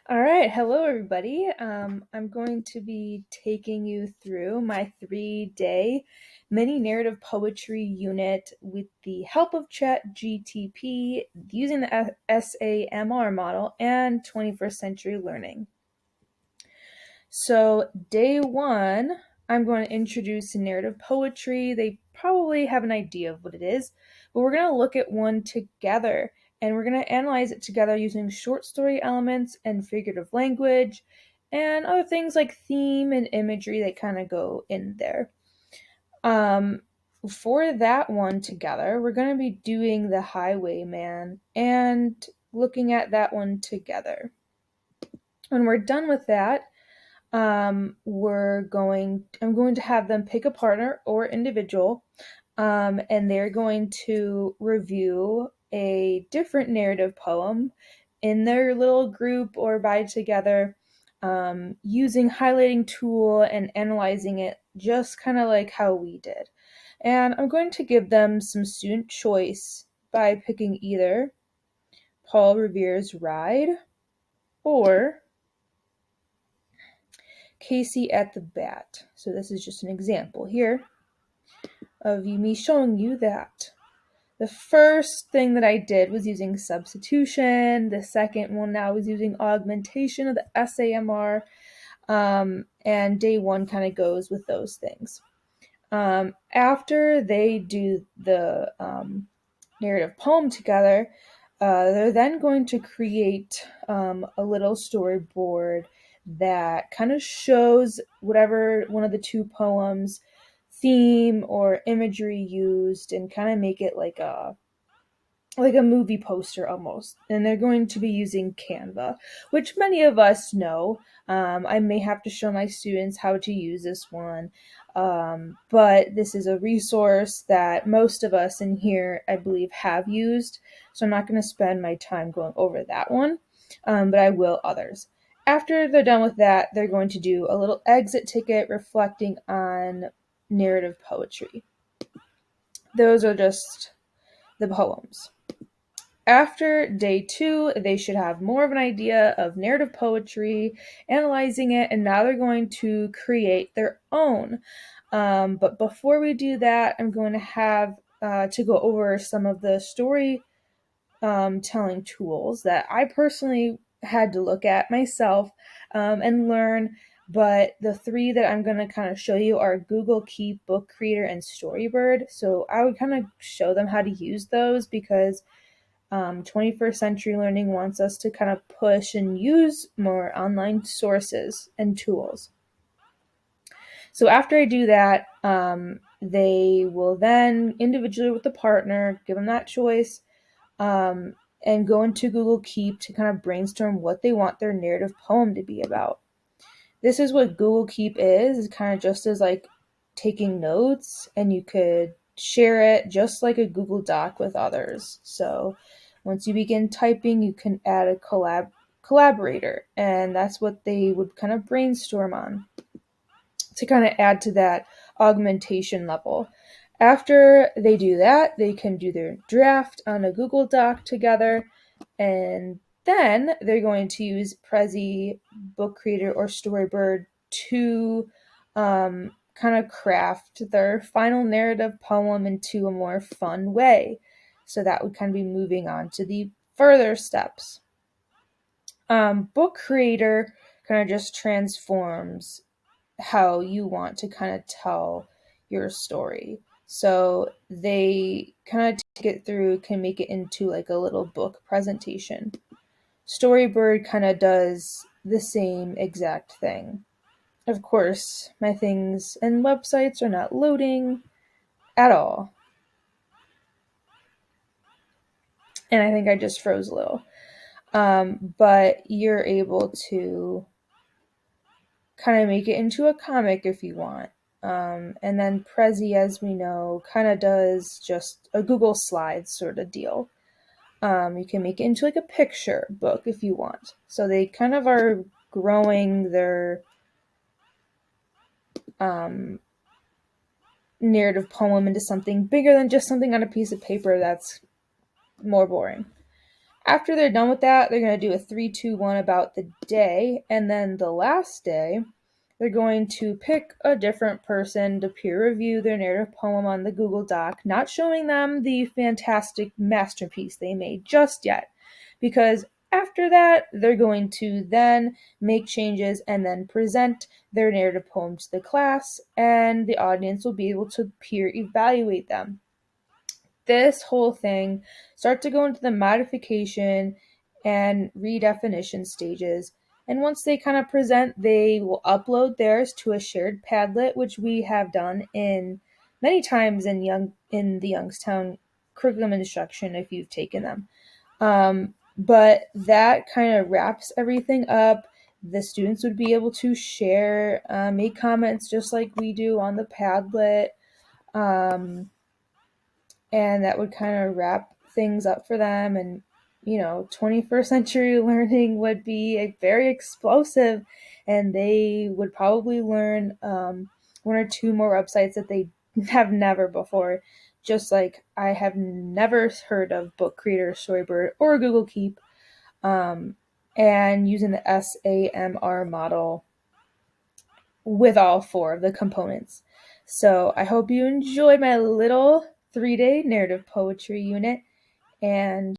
All right, hello everybody. I'm going to be taking you through my 3-day mini narrative poetry unit with the help of ChatGTP using the SAMR model and 21st Century Learning. So, day one, I'm going to introduce narrative poetry. They probably have an idea of what it is, but we're going to look at one together and we're going to analyze it together using short story elements and figurative language and other things like theme and imagery that kind of go in there. For that one together, we're going to be doing the Highwayman and looking at that one together. When we're done with that, I'm going to have them pick a partner or individual, and they're going to review a different narrative poem in their little group or by together, using highlighting tool and analyzing it just kind of like how we did. And I'm going to give them some student choice by picking either Paul Revere's Ride or Casey at the Bat. So this is just an example here of me showing you that. The first thing that I did was using substitution. The second one now was using augmentation of the SAMR. And day one kind of goes with those things. After they do the narrative poem together, they're then going to create a little storyboard that kind of shows whatever one of the two poems theme or imagery used and kind of make it like a movie poster almost. And they're going to be using Canva, which many of us know. I may have to show my students how to use this one, but this is a resource that most of us in here, I believe, have used. So I'm not going to spend my time going over that one, but I will others. After they're done with that, they're going to do a little exit ticket reflecting on narrative poetry. Those are just the poems. After day two, they should have more of an idea of narrative poetry, analyzing it, and now they're going to create their own. But before we do that, I'm going to have to go over some of the story telling tools that I personally had to look at myself and learn. But the three that I'm going to kind of show you are Google Keep, Book Creator, and Storybird. So I would kind of show them how to use those because 21st Century Learning wants us to kind of push and use more online sources and tools. So after I do that, they will then individually with the partner give them that choice, and go into Google Keep to kind of brainstorm what they want their narrative poem to be about. This is what Google Keep is kind of just as like taking notes, and you could share it just like a Google Doc with others. So once you begin typing, you can add a collaborator, and that's what they would kind of brainstorm on to kind of add to that augmentation level. After they do that, they can do their draft on a Google Doc together, and then they're going to use Prezi, Book Creator, or Storybird to kind of craft their final narrative poem into a more fun way. So that would kind of be moving on to the further steps. Book Creator kind of just transforms how you want to kind of tell your story. So they kind of take it through, can make it into like a little book presentation. Storybird kind of does the same exact thing. Of course, my things and websites are not loading at all. And I think I just froze a little. But you're able to kind of make it into a comic if you want. And then Prezi, as we know, kind of does just a Google Slides sort of deal. You can make it into like a picture book if you want. So they kind of are growing their narrative poem into something bigger than just something on a piece of paper that's more boring. After they're done with that, they're going to do a 3, 2, 1 about the day, and then the last day, they're going to pick a different person to peer review their narrative poem on the Google Doc, not showing them the fantastic masterpiece they made just yet, because after that, they're going to then make changes and then present their narrative poem to the class, and the audience will be able to peer evaluate them. This whole thing starts to go into the modification and redefinition stages. And once they kind of present, they will upload theirs to a shared Padlet, which we have done in many times in the Youngstown curriculum instruction if you've taken them. But that kind of wraps everything up. The students would be able to share, make comments just like we do on the Padlet. And that would kind of wrap things up for them. And 21st century learning would be very explosive, and they would probably learn one or two more websites that they have never before, just like I have never heard of Book Creator, Storybird, or Google Keep, and using the SAMR model with all four of the components. So I hope you enjoyed my little 3-day narrative poetry unit, and